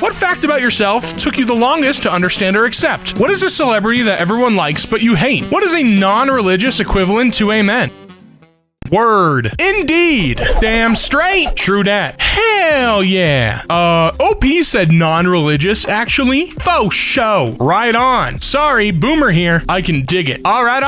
What fact about yourself took you the longest to understand or accept? What is a celebrity that everyone likes but you hate? What is a non-religious equivalent to amen? Word. Indeed. Damn straight. True dat. Hell yeah. OP said non-religious, actually. Faux show. Right on. Sorry, Boomer here. I can dig it. Alright.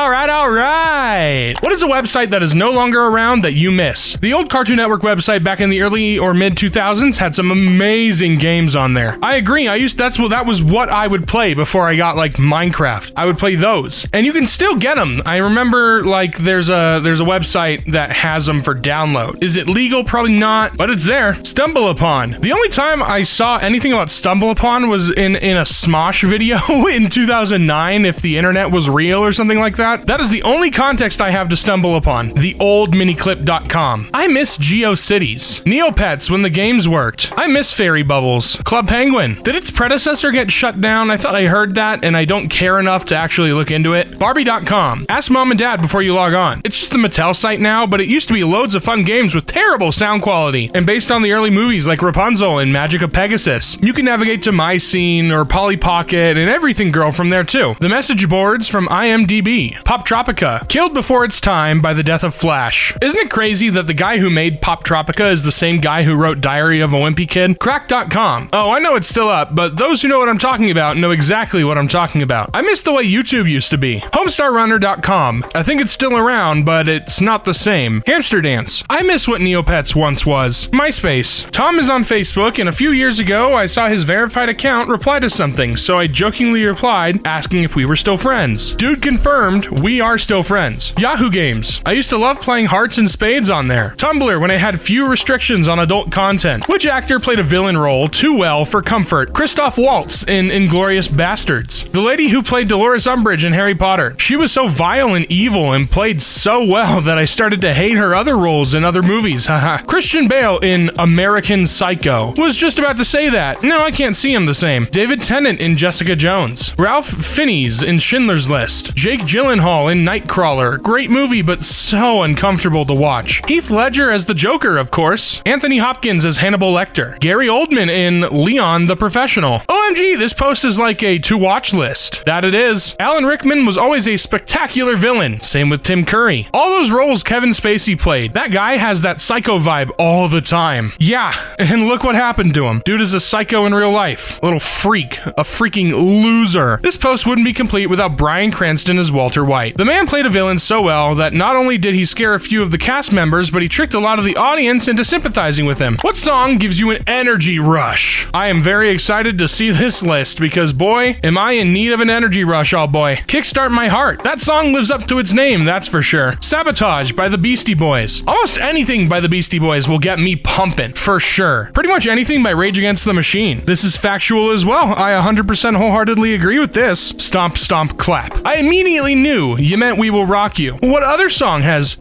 What is a website that is no longer around that you miss? The old Cartoon Network website back in the early or mid 2000s had some amazing games on there. I agree. That was what I would play before I got like Minecraft. I would play those. And you can still get them. I remember like there's a website that has them for download. Is it legal? Probably not, but it's there. Stumble Upon. The only time I saw anything about Stumble Upon was in a Smosh video in 2009, if the internet was real or something like that. That is the only context I have to Stumble Upon. The old miniclip.com. I miss GeoCities. Neopets when the games worked. I miss Fairy Bubbles. Club Penguin. Did its predecessor get shut down? I thought I heard that and I don't care enough to actually look into it. Barbie.com. Ask mom and dad before you log on. It's just the Mattel site now, but it used to be loads of fun games with terrible sound quality and based on the early movies like Rapunzel and Magic of Pegasus. You can navigate to My Scene or Polly Pocket and Everything Girl from there too. The message boards from IMDb. Pop Tropica. Killed before its time by the death of Flash. Isn't it crazy that the guy who made Pop Tropica is the same guy who wrote Diary of a Wimpy Kid? Crack.com. Oh, I know it's still up, but those who know what I'm talking about know exactly what I'm talking about. I miss the way YouTube used to be. HomestarRunner.com. I think it's still around, but it's not the same. Hamster Dance. I miss what Neopets once was. MySpace. Tom is on Facebook, and a few years ago, I saw his verified account reply to something, so I jokingly replied, asking if we were still friends. Dude confirmed, we are still friends. Yahoo Games. I used to love playing Hearts and Spades on there. Tumblr, when I had few restrictions on adult content. Which actor played a villain role too well for comfort? Christoph Waltz in Inglourious Bastards. The lady who played Dolores Umbridge in Harry Potter. She was so vile and evil and played so well that I started to hate her other roles in other movies, haha. Christian Bale in American Psycho. Was just about to say that. No, I can't see him the same. David Tennant in Jessica Jones. Ralph Fiennes in Schindler's List. Jake Gyllenhaal in Nightcrawler. Great movie, but so uncomfortable to watch. Heath Ledger as the Joker, of course. Anthony Hopkins as Hannibal Lecter. Gary Oldman in Leon the Professional. OMG, this post is like a to-watch list. That it is. Alan Rickman was always a spectacular villain. Same with Tim Curry. All those roles Kevin Spacey played. That guy has that psycho vibe all the time. Yeah, and look what happened to him. Dude is a psycho in real life. A little freak. A freaking loser. This post wouldn't be complete without Bryan Cranston as Walter White. The man played a villain so well that not only did he scare a few of the cast members, but he tricked a lot of the audience into sympathizing with him. What song gives you an energy rush? I am very excited to see this list because boy, am I in need of an energy rush, oh boy. Kickstart My Heart. That song lives up to its name, that's for sure. Sabotage by the Beastie Boys. Almost anything by the Beastie Boys will get me pumping, for sure. Pretty much anything by Rage Against the Machine. This is factual as well. I 100% wholeheartedly agree with this. Stomp, stomp, clap. I immediately knew you meant We Will Rock You. What other song has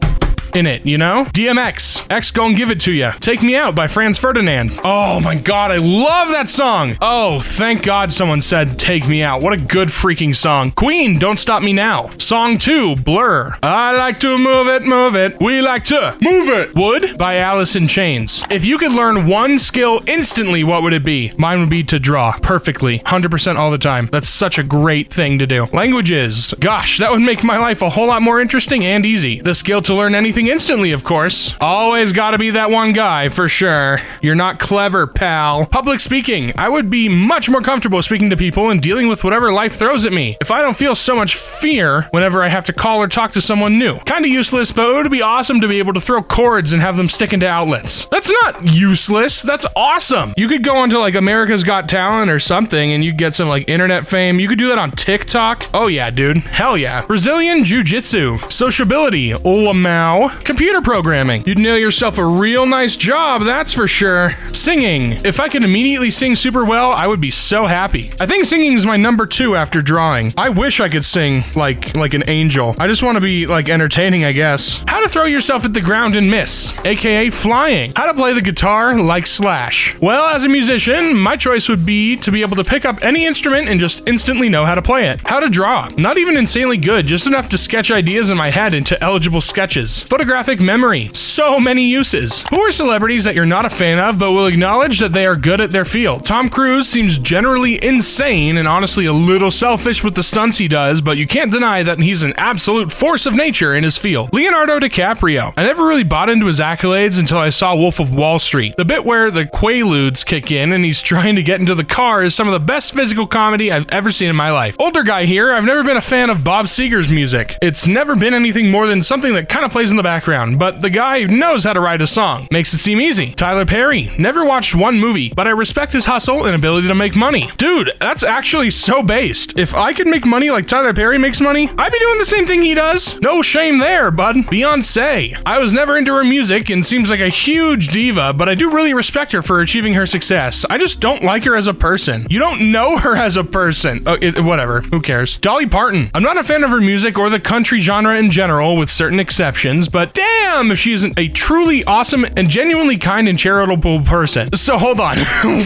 in it, you know? DMX, X Gon' Give It To Ya. Take Me Out by Franz Ferdinand. Oh my god, I love that song! Oh, thank god someone said Take Me Out. What a good freaking song. Queen, Don't Stop Me Now. Song 2, Blur. I like to move it, we like to move it. Wood by Alice in Chains. If you could learn one skill instantly, what would it be? Mine would be to draw perfectly, 100% all the time. That's such a great thing to do. Languages. Gosh, that would make my life a whole lot more interesting and easy. The skill to learn anything instantly, of course. Always gotta be that one guy, for sure. You're not clever, pal. Public speaking. I would be much more comfortable speaking to people and dealing with whatever life throws at me if I don't feel so much fear whenever I have to call or talk to someone new. Kinda useless, but it would be awesome to be able to throw cords and have them stick into outlets. That's not useless. That's awesome. You could go onto like America's Got Talent or something and you'd get some like internet fame. You could do that on TikTok. Oh yeah, dude. Hell yeah. Brazilian Jiu-Jitsu. Sociability. Olamau. Computer programming. You'd nail yourself a real nice job, that's for sure. Singing. If I could immediately sing super well, I would be so happy. I think singing is my number 2 after drawing. I wish I could sing like an angel. I just want to be like entertaining, I guess. How to throw yourself at the ground and miss, aka flying. How to play the guitar like Slash. Well, as a musician, my choice would be to be able to pick up any instrument and just instantly know how to play it. How to draw. Not even insanely good, just enough to sketch ideas in my head into eligible sketches. photographic memory. So many uses. Who are celebrities that you're not a fan of but will acknowledge that they are good at their field? Tom Cruise seems generally insane and honestly a little selfish with the stunts he does, but you can't deny that he's an absolute force of nature in his field. Leonardo DiCaprio. I never really bought into his accolades until I saw Wolf of Wall Street. The bit where the Quaaludes kick in and he's trying to get into the car is some of the best physical comedy I've ever seen in my life. Older guy here, I've never been a fan of Bob Seger's music. It's never been anything more than something that kind of plays in the background, but the guy knows how to write a song. Makes it seem easy. Tyler Perry. Never watched one movie, but I respect his hustle and ability to make money. Dude, that's actually so based. If I could make money like Tyler Perry makes money, I'd be doing the same thing he does. No shame there, bud. Beyonce. I was never into her music and seems like a huge diva, but I do really respect her for achieving her success. I just don't like her as a person. You don't know her as a person. Whatever. Who cares? Dolly Parton. I'm not a fan of her music or the country genre in general, with certain exceptions, but damn if she isn't a truly awesome and genuinely kind and charitable person. So hold on.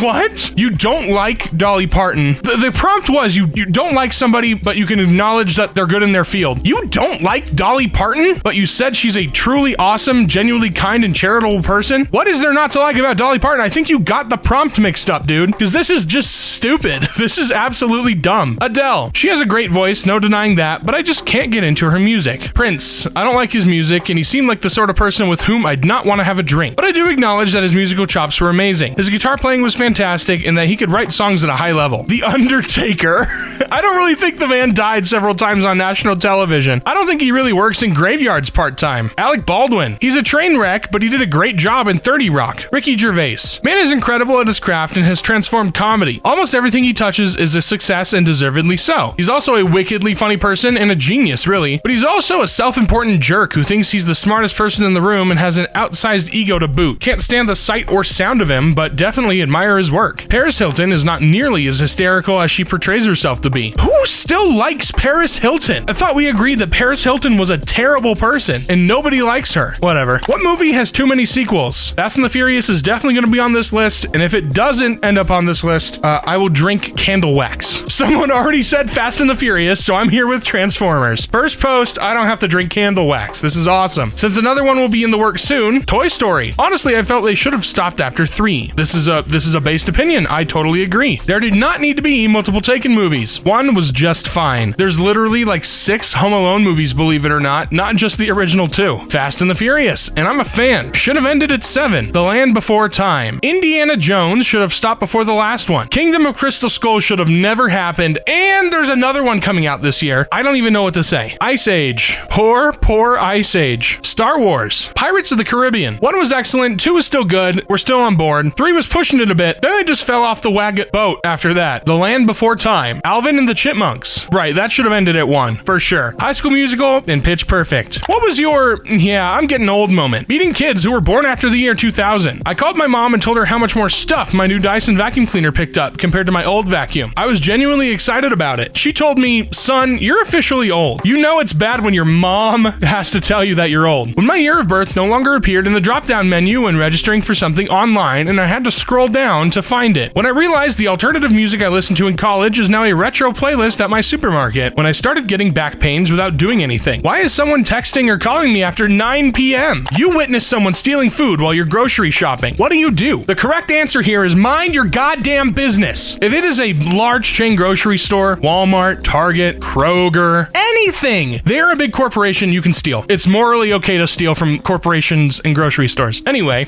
What? You don't like Dolly Parton? The prompt was you don't like somebody, but you can acknowledge that they're good in their field. You don't like Dolly Parton, but you said she's a truly awesome, genuinely kind and charitable person? What is there not to like about Dolly Parton? I think you got the prompt mixed up, dude, because this is just stupid. This is absolutely dumb. Adele. She has a great voice, no denying that, but I just can't get into her music. Prince. I don't like his music, and he seemed like the sort of person with whom I'd not want to have a drink, but I do acknowledge that his musical chops were amazing. His guitar playing was fantastic, and that he could write songs at a high level. The Undertaker. I don't really think the man died several times on national television. I don't think he really works in graveyards part-time. Alec Baldwin. He's a train wreck, but he did a great job in 30 Rock. Ricky Gervais. Man is incredible at his craft and has transformed comedy. Almost everything he touches is a success, and deservedly so. He's also a wickedly funny person and a genius, really, but he's also a self-important jerk who thinks he's the smartest person in the room and has an outsized ego to boot. Can't stand the sight or sound of him, but definitely admire his work. Paris Hilton is not nearly as hysterical as she portrays herself to be. Who still likes Paris Hilton? I thought we agreed that Paris Hilton was a terrible person and nobody likes her. Whatever. What movie has too many sequels? Fast and the Furious is definitely going to be on this list, and if it doesn't end up on this list, I will drink candle wax. Someone already said Fast and the Furious, so I'm here with Transformers. First post, I don't have to drink candle wax. This is awesome. Since another one will be in the works soon, Toy Story. Honestly, I felt they should have stopped after 3. This is a based opinion. I totally agree. There did not need to be multiple Taken movies. 1 was just fine. There's literally like 6 Home Alone movies, believe it or not just the original 2. Fast and the Furious, and I'm a fan. Should have ended at 7. The Land Before Time. Indiana Jones should have stopped before the last one. Kingdom of Crystal Skull should have never happened, and there's another one coming out this year. I don't even know what to say. Ice Age. Poor Ice Age. Star Wars. Pirates of the Caribbean. 1 was excellent, 2 was still good, we're still on board. 3 was pushing it a bit, then they just fell off the wagon boat after that. The Land Before Time. Alvin and the Chipmunks. Right, that should have ended at 1, for sure. High School Musical and Pitch Perfect. What was your, yeah, I'm getting old moment? Meeting kids who were born after the year 2000. I called my mom and told her how much more stuff my new Dyson vacuum cleaner picked up compared to my old vacuum. I was genuinely excited about it. She told me, son, you're officially old. You know it's bad when your mom has to tell you that you're old. When my year of birth no longer appeared in the drop-down menu when registering for something online, and I had to scroll down to find it. When I realized the alternative music I listened to in college is now a retro playlist at my supermarket. When I started getting back pains without doing anything. Why is someone texting or calling me after 9 p.m.? You witnessed someone stealing food while you're grocery shopping. What do you do? The correct answer here is mind your goddamn business. If it is a large chain grocery store, Walmart, Target, Kroger, anything, they're a big corporation you can steal. It's morally okay to steal from corporations and grocery stores. Anyway,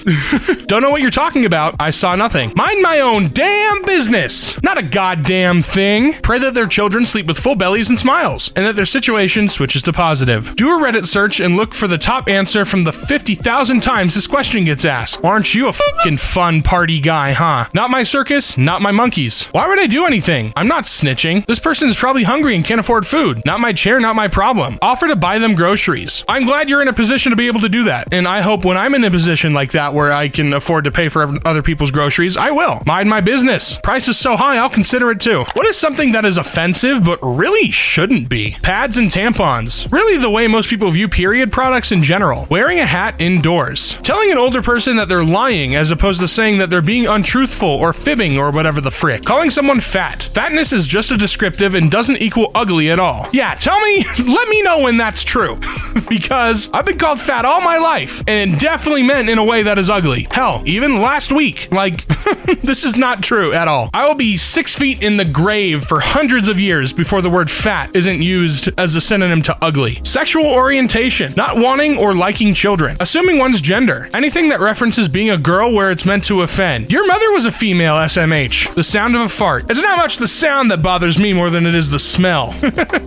don't know what you're talking about. I saw nothing. Mind my own damn business. Not a goddamn thing. Pray that their children sleep with full bellies and smiles, and that their situation switches to positive. Do a Reddit search and look for the top answer from the 50,000 times this question gets asked. Aren't you a fucking fun party guy, huh? Not my circus, not my monkeys. Why would I do anything? I'm not snitching. This person is probably hungry and can't afford food. Not my chair, not my problem. Offer to buy them groceries. I'm glad you're in a position to be able to do that, and I hope when I'm in a position like that where I can afford to pay for other people's groceries, I will. Mind my business. Price is so high, I'll consider it too. What is something that is offensive but really shouldn't be? Pads and tampons. Really the way most people view period products in general. Wearing a hat indoors. Telling an older person that they're lying as opposed to saying that they're being untruthful or fibbing or whatever the frick. Calling someone fat. Fatness is just a descriptive and doesn't equal ugly at all. Yeah, let me know when that's true. Because this. I've been called fat all my life, and it definitely meant in a way that is ugly. Hell, even last week. Like, this is not true at all. I will be 6 feet in the grave for hundreds of years before the word fat isn't used as a synonym to ugly. Sexual orientation, not wanting or liking children. Assuming one's gender. Anything that references being a girl where it's meant to offend. Your mother was a female, SMH. The sound of a fart. It's not much the sound that bothers me more than it is the smell.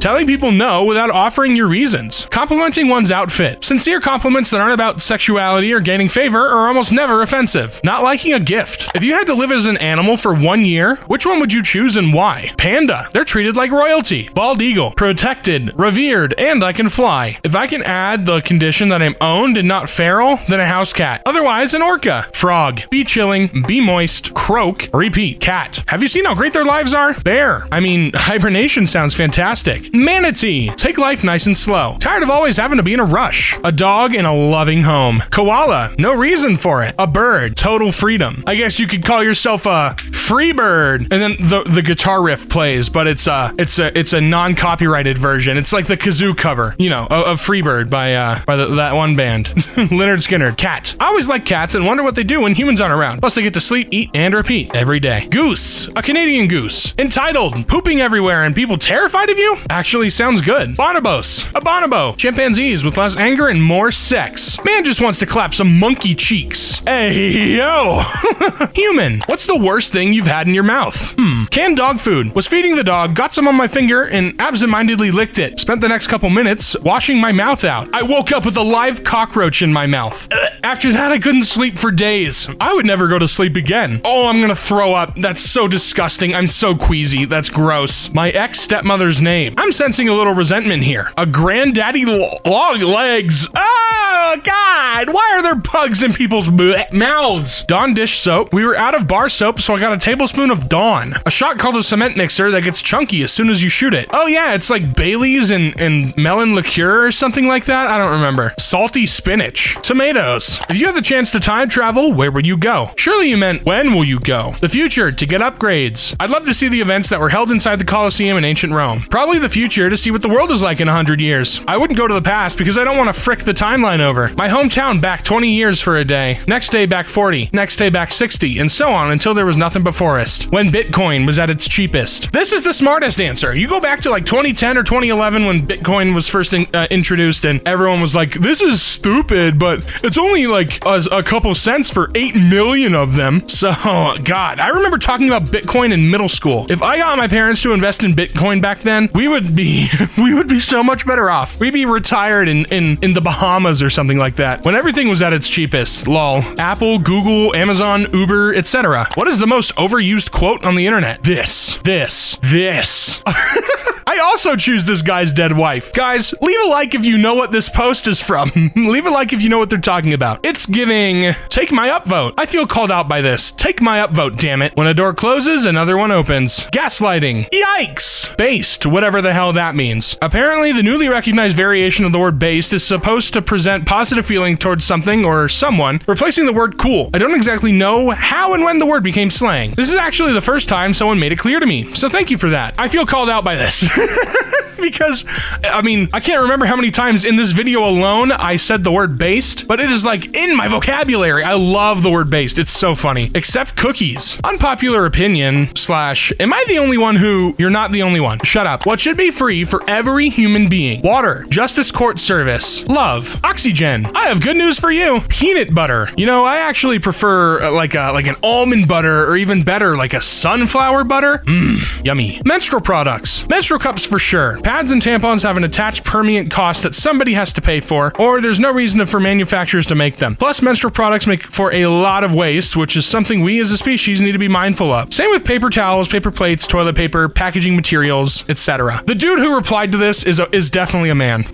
Telling people no without offering your reasons. Complimenting one's outfit. Sincere compliments that aren't about sexuality or gaining favor are almost never offensive. Not liking a gift. If you had to live as an animal for 1 year, which one would you choose and why? Panda. They're treated like royalty. Bald eagle. Protected, revered, and I can fly. If I can add the condition that I'm owned and not feral, then a house cat. Otherwise, an orca. Frog. Be chilling. Be moist. Croak. Repeat. Cat. Have you seen how great their lives are? Bear. I mean, hibernation sounds fantastic. Manatee. Take life nice and slow. Tired of always having to be in a rush. A dog in a loving home. Koala. No reason for it. A bird. Total freedom. I guess you could call yourself a free bird. And then the guitar riff plays, but it's a non-copyrighted version. It's like the kazoo cover, you know, of Freebird by that one band. Lynyrd Skynyrd. Cat. I always like cats and wonder what they do when humans aren't around. Plus they get to sleep, eat, and repeat every day. Goose. A Canadian goose. Entitled. Pooping everywhere and people terrified of you? Actually sounds good. Bonobos. A bonobo. Chimpanzees with less anger and more sex. Man just wants to clap some monkey cheeks. Hey, yo. Human. What's the worst thing you've had in your mouth? Canned dog food. Was feeding the dog, got some on my finger, and absentmindedly licked it. Spent the next couple minutes washing my mouth out. I woke up with a live cockroach in my mouth. After that, I couldn't sleep for days. I would never go to sleep again. Oh, I'm gonna throw up. That's so disgusting. I'm so queasy. That's gross. My ex-stepmother's name. I'm sensing a little resentment here. A granddaddy long legs. Oh, God. Why are there bugs in people's mouths? Dawn dish soap. We were out of bar soap, so I got a tablespoon of Dawn. A shot called a cement mixer that gets chunky as soon as you shoot it. Oh, yeah. It's like Bailey's and melon liqueur or something like that. I don't remember. Salty spinach. Tomatoes. If you had the chance to time travel, where would you go? Surely you meant when will you go? The future to get upgrades. I'd love to see the events that were held inside the Colosseum in ancient Rome. Probably the future to see what the world is like in 100 years. I wouldn't go to the past because I don't want to frick the timeline over. My hometown back 20 years for a day. Next day back 40. Next day back 60. And so on until there was nothing but forest. When Bitcoin was at its cheapest. This is the smartest answer. You go back to like 2010 or 2011 when Bitcoin was first introduced and everyone was like, this is stupid, but it's only like a couple cents for 8 million of them. So, God, I remember talking about Bitcoin in middle school. If I got my parents to invest in Bitcoin back then, we would be so much better off. We'd be retired in the Bahamas or something like that when everything was at its cheapest. Lol. Apple, Google, Amazon, Uber, etc. What is the most overused quote on the internet? This. I also choose this guy's dead wife. Guys, leave a like if you know what this post is from. Leave a like if you know what they're talking about. It's giving, take my upvote. I feel called out by this. Take my upvote, damn it. When a door closes, another one opens. Gaslighting. Yikes. Based, whatever the hell that means. Apparently, the newly recognized variation of the word based is supposed to present positive feeling towards something or someone, replacing the word cool. I don't exactly know how and when the word became slang. This is actually the first time someone made it clear to me, so thank you for that. I feel called out by this. Because, I mean, I can't remember how many times in this video alone I said the word based, but it is like in my vocabulary. I love the word based. It's so funny. Except cookies. Unpopular opinion / am I the only one who... You're not the only one. Shut up. What should be free for every human being? Water. Justice court service. Love. Oxygen. I have good news for you. Peanut butter. You know, I actually prefer like an almond butter or even better, like a sunflower butter. Yummy. Menstrual products. Menstrual cups for sure. Pads and tampons have an attached permanent cost that somebody has to pay for, or there's no reason for manufacturers to make them. Plus, menstrual products make for a lot of waste, which is something we as a species need to be mindful of. Same with paper towels, paper plates, toilet paper, packaging materials, etc. The dude who replied to this is definitely a man.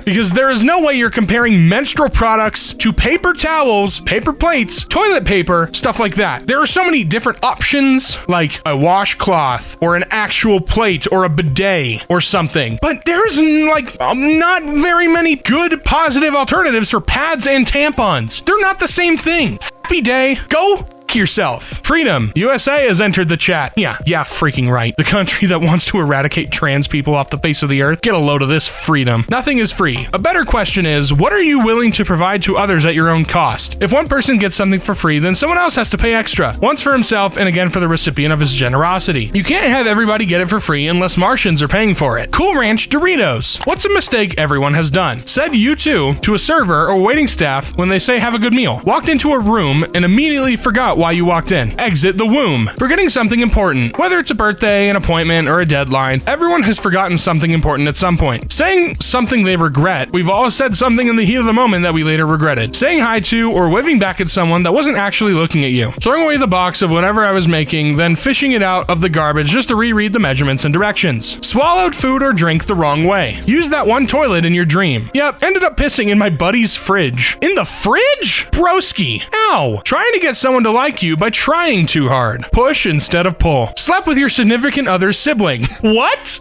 Because there is no way you're comparing menstrual products to paper towels, paper plates, toilet paper, stuff like that. There are so many different options, like a washcloth, or an actual plate, or a bidet, or something. But there's like not very many good positive alternatives for pads and tampons. They're not the same thing. Happy day. Go fuck yourself. Freedom. USA has entered the chat. Yeah, freaking right. The country that wants to eradicate trans people off the face of the earth. Get a load of this freedom. Nothing is free. A better question is, what are you willing to provide to others at your own cost? If one person gets something for free, then someone else has to pay extra. Once for himself and again for the recipient of his generosity. You can't have everybody get it for free unless Martians are paying for it. Cool Ranch Doritos. What's a mistake everyone has done? Said you too to a server or waiting staff when they say have a good meal. Walked into a room and immediately forgot why you walked in. Exit the womb. Forgetting something important. Whether it's a birthday, an appointment, or a deadline, everyone has forgotten something important at some point. Saying something they regret. We've all said something in the heat of the moment that we later regretted. Saying hi to or waving back at someone that wasn't actually looking at you. Throwing away the box of whatever I was making, then fishing it out of the garbage just to reread the measurements and directions. Swallowed food or drink the wrong way. Used that one toilet in your dream. Yep, ended up pissing in my buddy's fridge. In the fridge? Broski. Ow. Trying to get someone to like you by trying too hard. Push instead of pull. Slept with your significant other's sibling. What?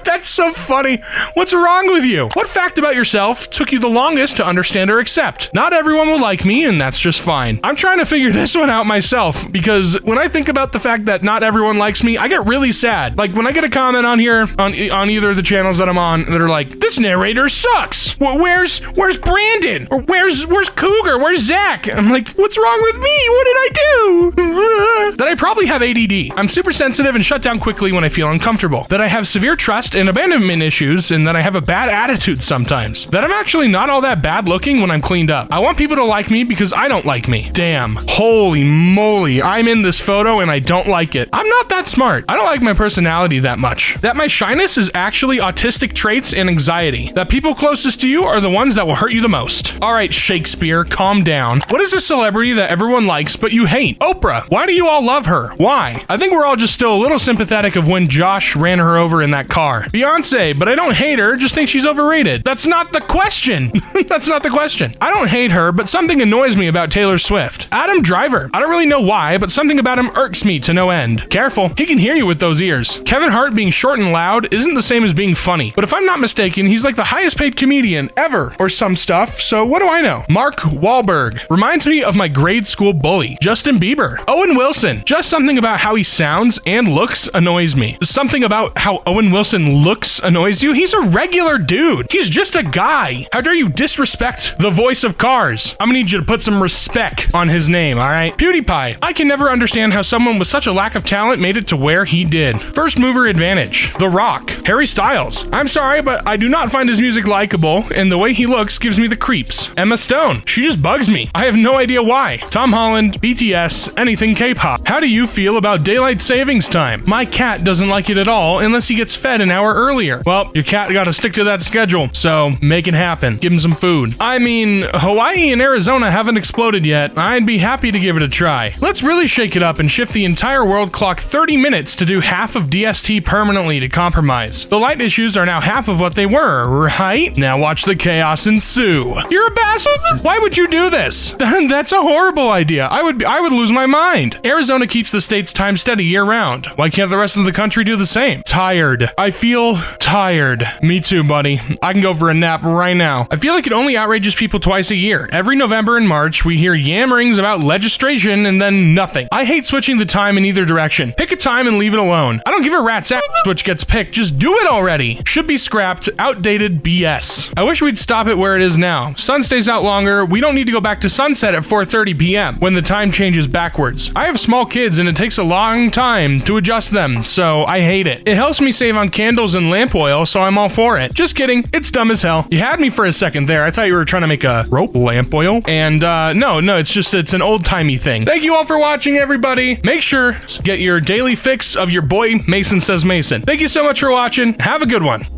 That's so funny. What's wrong with you? What fact about yourself took you the longest to understand or accept? Not everyone will like me, and that's just fine. I'm trying to figure this one out myself, because when I think about the fact that not everyone likes me, I get really sad. Like, when I get a comment on here, on either of the channels that I'm on, that are like, this narrator sucks. Where's Brandon? Or where's Cougar? Where's Zach? I'm like, what's wrong with me? What did I do? That I probably have ADD. I'm super sensitive and shut down quickly when I feel uncomfortable. That I have severe trust and abandonment issues, and that I have a bad attitude sometimes. That I'm actually not all that bad looking when I'm cleaned up. I want people to like me because I don't like me. Damn. Holy moly. I'm in this photo and I don't like it. I'm not that smart. I don't like my personality that much. That my shyness is actually autistic traits and anxiety. That people closest to you are the ones that will hurt you the most. Alright, Shakespeare, calm down. What is a celebrity that everyone likes but you hate? Oprah. Why do you all love her? Why? I think we're all just still a little sympathetic of when Josh ran her over in that car. Beyonce, but I don't hate her, just think she's overrated. That's not the question. That's not the question. I don't hate her, but something annoys me about Taylor Swift. Adam Driver. I don't really know why, but something about him irks me to no end. Careful, he can hear you with those ears. Kevin Hart being short and loud isn't the same as being funny, but if I'm not mistaken, he's like the highest paid comedian ever, or some stuff, so what do I know? Mark Wahlberg. Reminds me of my grade school bully. Justin Bieber. Owen Wilson. Just something about how he sounds and looks annoys me. Something about how Owen Wilson looks annoys you? He's a regular dude. He's just a guy. How dare you disrespect the voice of Cars? I'm gonna need you to put some respect on his name, alright? PewDiePie. I can never understand how someone with such a lack of talent made it to where he did. First mover advantage. The Rock. Harry Styles. I'm sorry, but I do not find his music likable, and the way he looks gives me the creeps. Emma Stone. She just bugs me. I have no idea why. Tom Holland, BTS, anything K-pop. How do you feel about daylight savings time? My cat doesn't like it at all unless he gets fed an hour earlier. Well, your cat gotta stick to that schedule, so make it happen. Give him some food. I mean, Hawaii and Arizona haven't exploded yet. I'd be happy to give it a try. Let's really shake it up and shift the entire world clock 30 minutes to do half of DST permanently to compromise. The light issues are now half of what they were, right? Now watch the chaos ensue. You're a bastard? Why would you do this? That's a horrible idea. I would lose my mind. Arizona keeps the state's time steady year-round. Why can't the rest of the country do the same? Tired. I feel tired. Me too, buddy. I can go for a nap right now. I feel like it only outrages people twice a year. Every November and March, we hear yammerings about legislation and then nothing. I hate switching the time in either direction. Pick a time and leave it alone. I don't give a rat's ass which gets picked. Just do it already. Should be scrapped. Outdated BS. I wish we'd stop it where it is now. Sun stays out longer. We don't need to go back to sunset at 4:30 p.m. when the time changes backwards. I have small kids and it takes a long time to adjust them, so I hate it. It helps me save on candles and lamp oil, so I'm all for it. Just kidding. It's dumb as hell. You had me for a second there. I thought you were trying to make a rope lamp oil. And no, it's an old-timey thing. Thank you all for watching, everybody. Make sure to get your daily fix of your boy Mason Says Mason. Thank you so much for watching. Have a good one.